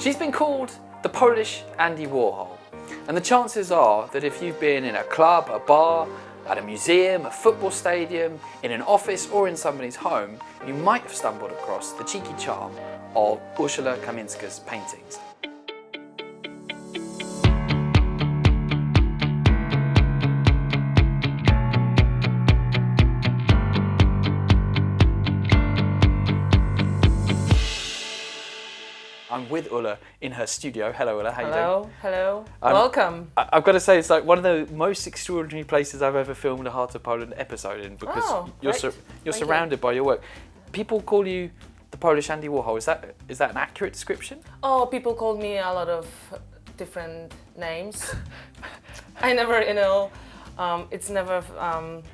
She's been called the Polish Andy Warhol, and the chances are that if you've been in a club, a bar, at a museum, a football stadium, in an office or in somebody's home, you might have stumbled across the cheeky charm of Urszula Kaminska's paintings. I'm with Ulla in her studio. Hello, Ulla. How you doing? Hello. Welcome. I've got to say, it's like one of the most extraordinary places I've ever filmed a Heart of Poland episode in, because you're surrounded by your work. People call you the Polish Andy Warhol. Is that an accurate description? Oh, people called me a lot of different names. I never, it's never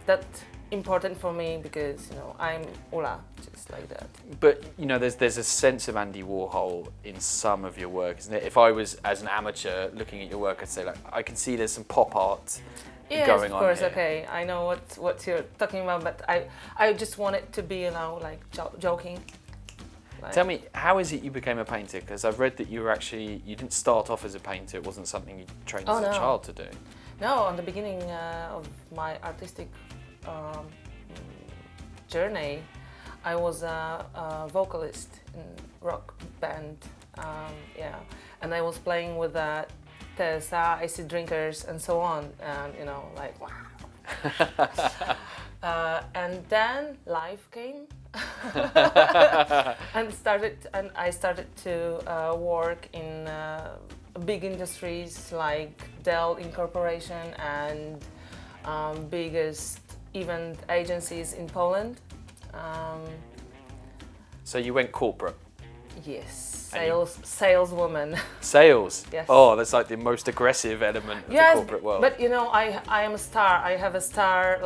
that important for me because I'm Ulla, just like that. But there's a sense of Andy Warhol in some of your work, isn't it? If I was as an amateur looking at your work, I'd say I can see there's some pop art going on. Yes, of course. Here. Okay, I know what you're talking about, but I just want it to be joking. Tell me, how is it you became a painter? Because I've read that you didn't start off as a painter. It wasn't something you trained as a child to do. No, on the beginning of my artistic journey, I was a vocalist in rock band, and I was playing with Teresa, Acid Drinkers, and so on, and wow. And then life came, and I started to work in big industries like Dell Incorporation and biggest event agencies in Poland. So you went corporate? Yes, saleswoman. Sales? Yes. Oh, that's like the most aggressive element of the corporate world. But I am a star. I have a star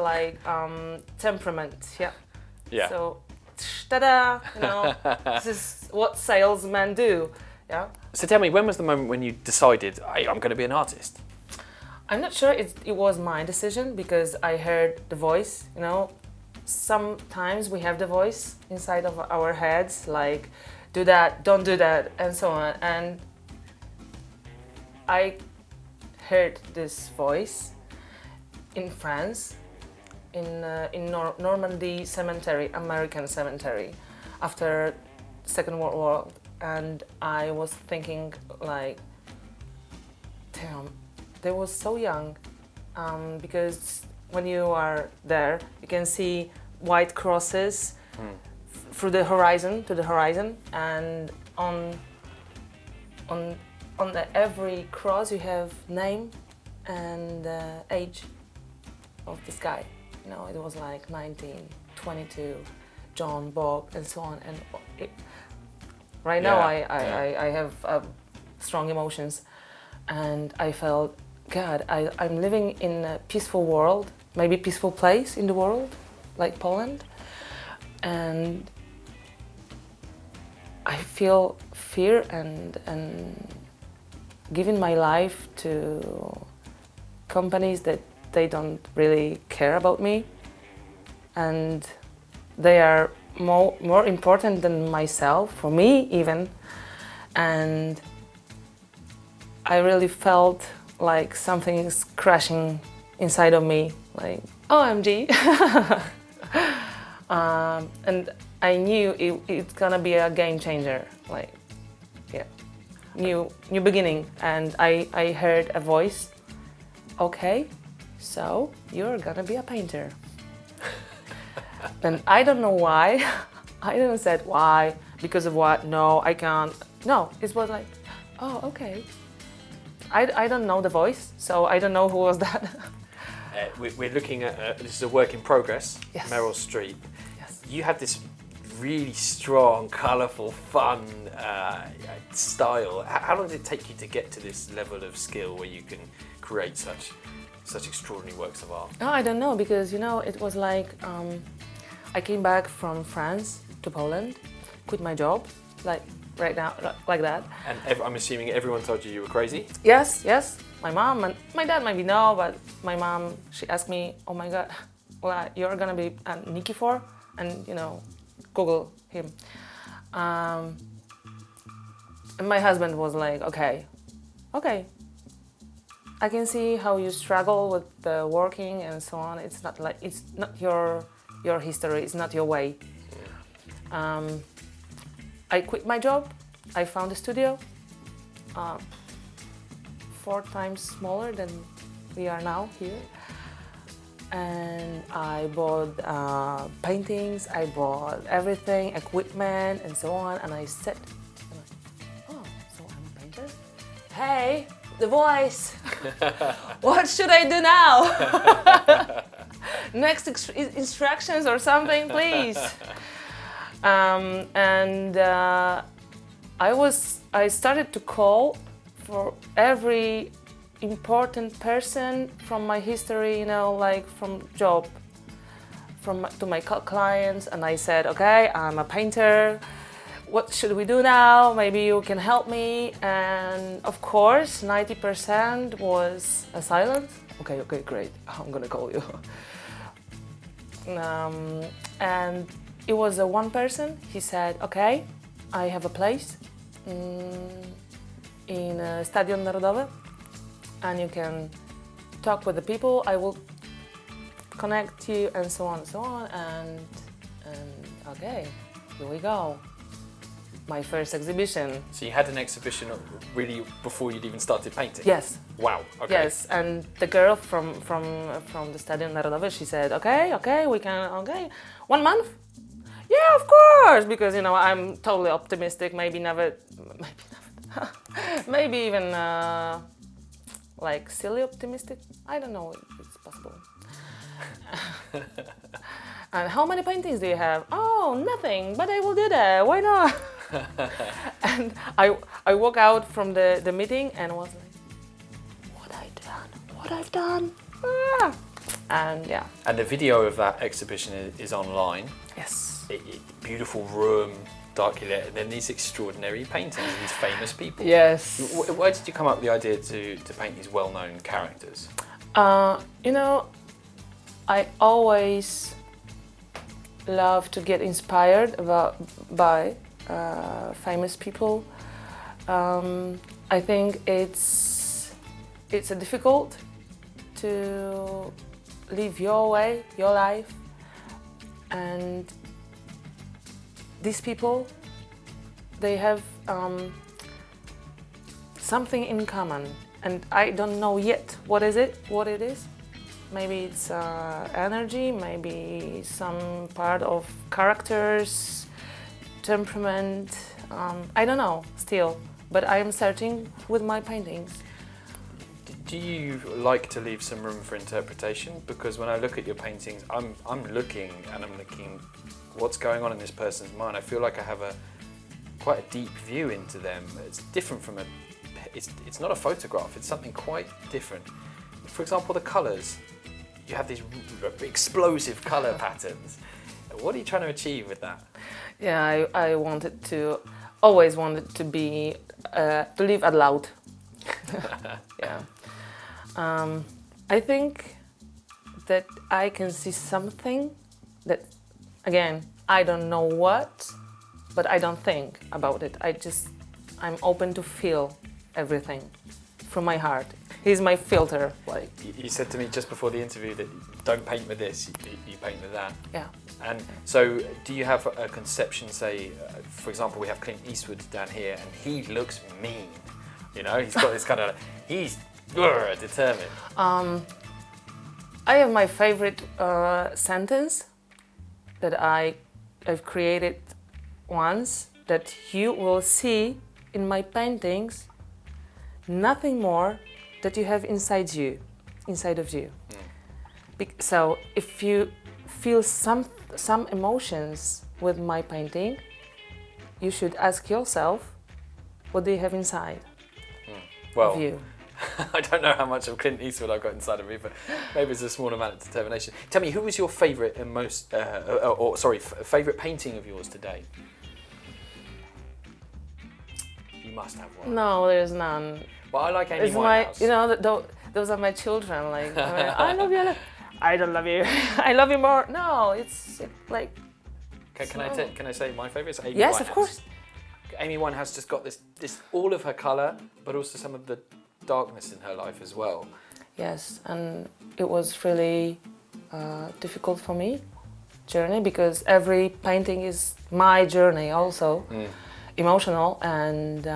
temperament. Yeah. Yeah. So, ta-da! This is what salesmen do. Yeah. So tell me, when was the moment when you decided I'm going to be an artist? I'm not sure it was my decision because I heard the voice, Sometimes we have the voice inside of our heads, like, do that, don't do that, and so on. And I heard this voice in France, in Normandy cemetery, American cemetery, after Second World War. And I was thinking, like, damn, they were so young, because when you are there, you can see white crosses through the horizon, to the horizon, and on every cross you have name and age of this guy. It was like 19, 22, John, Bob, and so on. And right now I have strong emotions, and I felt, God, I'm living in a peaceful world, maybe peaceful place in the world, like Poland, and I feel fear and giving my life to companies that they don't really care about me, and they are more important than myself, for me even, and I really felt like something is crashing inside of me, like, OMG. And I knew it's gonna be a game changer, new beginning. And I heard a voice, okay, so you're gonna be a painter. And I don't know why. I didn't say why, because of what, no, I can't. No, it was like, oh, okay. I don't know the voice, so I don't know who was that. We're looking at, this is a work in progress, yes. Meryl Streep. Yes. You have this really strong, colourful, fun style. How long did it take you to get to this level of skill where you can create such extraordinary works of art? Oh, I don't know, because it was like I came back from France to Poland, quit my job, like right now, like that. And I'm assuming everyone told you were crazy? Yes. My mom and my dad maybe no, but my mom, she asked me, oh my God, well, you're gonna be Nikifor, and Google him. And my husband was like, okay, I can see how you struggle with working and so on. It's not your history. It's not your way. I quit my job. I found a studio, 4 times smaller than we are now here. And I bought paintings. I bought everything, equipment, and so on. And I said, "Oh, so I'm a painter? Hey, the voice. What should I do now? Next instructions or something, please." I started to call for every important person from my history, you know, like from job, to my clients, and I said, okay, I'm a painter. What should we do now? Maybe you can help me. And of course, 90% was a silence. Okay, great. I'm gonna call you. And it was a one person. He said, okay, I have a place in Stadion Narodowy, and you can talk with the people. I will connect you, and so on and so on. And okay, here we go. My first exhibition. So you had an exhibition really before you'd even started painting? Yes. Wow. Okay. Yes, and the girl from the Stadion Narodowy, she said, okay, we can, 1 month? Yeah, of course, because, you know, I'm totally optimistic, maybe even like silly optimistic. I don't know if it's possible. And how many paintings do you have? Oh, nothing, but I will do that. Why not? And I walk out from the meeting and was like, what I've done. Ah! And yeah. And the video of that exhibition is online. Yes. Beautiful room, darkly lit, and then these extraordinary paintings of these famous people. Yes. Why did you come up with the idea to paint these well-known characters? You know, I always love to get inspired by famous people. I think it's difficult to live your way, your life, and these people, they have something in common, and I don't know yet what it is. Maybe it's energy, maybe some part of characters, temperament. I don't know still, but I am searching with my paintings. Do you like to leave some room for interpretation? Because when I look at your paintings, I'm looking what's going on in this person's mind. I feel like I have quite a deep view into them. It's different from it's not a photograph, it's something quite different. For example, the colours. You have these explosive colour patterns. What are you trying to achieve with that? Yeah, I always wanted to be, to live out loud. Yeah. I think that I can see something that, again, I don't know what, but I don't think about it. I'm open to feel everything from my heart. He's my filter. Like you said to me just before the interview that don't paint with this, you paint with that. Yeah. And so, do you have a conception? Say, for example, we have Clint Eastwood down here, and he looks mean. You know, he's got this kind of he's determined. I have my favorite sentence that I've created once that you will see in my paintings. Nothing more that you have inside of you. So if you feel some emotions with my painting, you should ask yourself, what do you have inside of you? I don't know how much of Clint Eastwood I've got inside of me, but maybe it's a small amount of determination. Tell me, who was your favourite and favourite painting of yours today? You must have one. No, there's none. Well, I like Amy Winehouse. You know, those are my children. Like, I love you. I don't love you. I love you more. No, it's like. Can I say my favourite? Amy Yes, Winehouse. of course. Amy Winehouse just got this all of her colour, but also some of the darkness in her life as well. Yes, and it was really difficult for me journey because every painting is my journey also, emotional and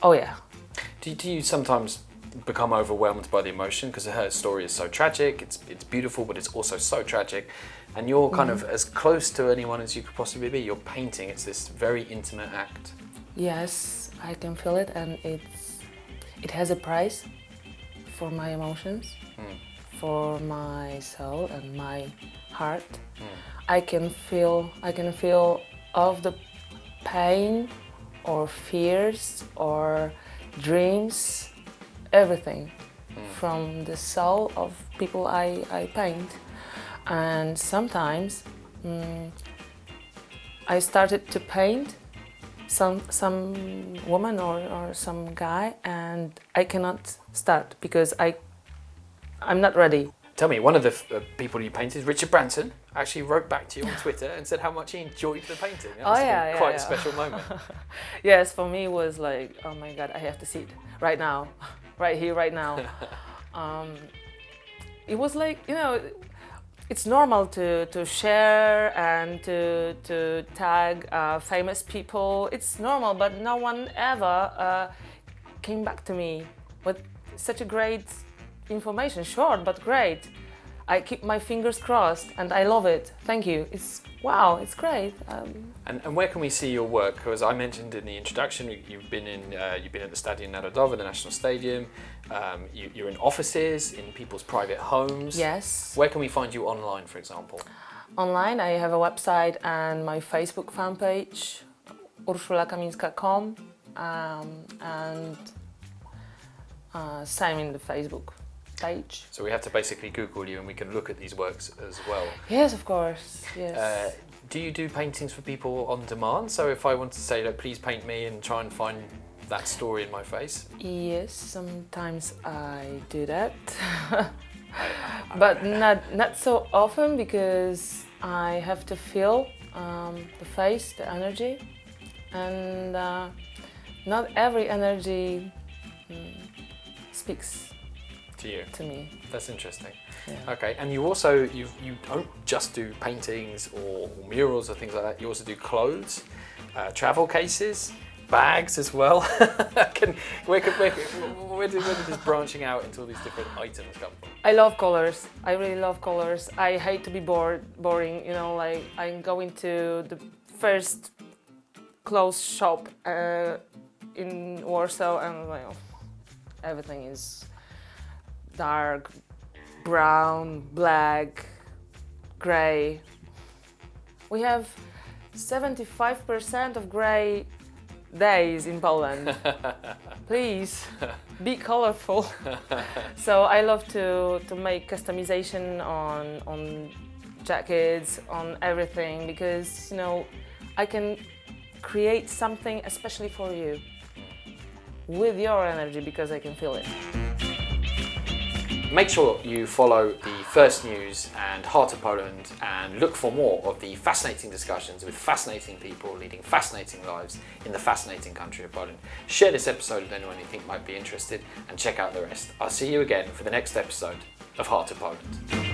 oh yeah. Do you sometimes become overwhelmed by the emotion because her story is so tragic? It's beautiful, but it's also so tragic, and you're kind of as close to anyone as you could possibly be. You're painting. It's this very intimate act. Yes, I can feel it, and it has a price for my emotions, for my soul and my heart. I can feel of the pain or fears or dreams, everything from the soul of people I paint. And sometimes I started to paint some woman or some guy, and I cannot start because I'm not ready. Tell me, one of the people you painted, Richard Branson, actually wrote back to you on Twitter and said how much he enjoyed the painting. That must have been quite a special moment. Yes, for me it was like, oh my God, I have to see it right now, right here, right now. It was like, it's normal to share and to tag famous people. It's normal, but no one ever came back to me with such a great information. Short, but great. I keep my fingers crossed, and I love it. Thank you. It's great. And where can we see your work? Because I mentioned in the introduction, you've been at the Stadion Narodowy, the National Stadium. You're in offices, in people's private homes. Yes. Where can we find you online, for example? Online, I have a website and my Facebook fan page, urszulakaminska.com, and same in the Facebook page. So we have to basically Google you and we can look at these works as well. Yes, of course. Yes. Do you do paintings for people on demand? So if I want to say, look, please paint me and try and find that story in my face? Yes, sometimes I do that. But not so often because I have to feel the face, the energy, and not every energy speaks to me. That's interesting. Yeah. Okay, and you also you don't just do paintings or murals or things like that. You also do clothes, travel cases, bags as well. Where did this branching out into all these different items come from? I love colors. I really love colors. I hate to be boring. Like I'm going to the first clothes shop in Warsaw, and like everything is dark, brown, black, grey. We have 75% of grey days in Poland. Please be colorful. So I love to make customization on jackets, on everything, because I can create something especially for you with your energy, because I can feel it. Make sure you follow the First News and Heart of Poland and look for more of the fascinating discussions with fascinating people leading fascinating lives in the fascinating country of Poland. Share this episode with anyone you think might be interested and check out the rest. I'll see you again for the next episode of Heart of Poland.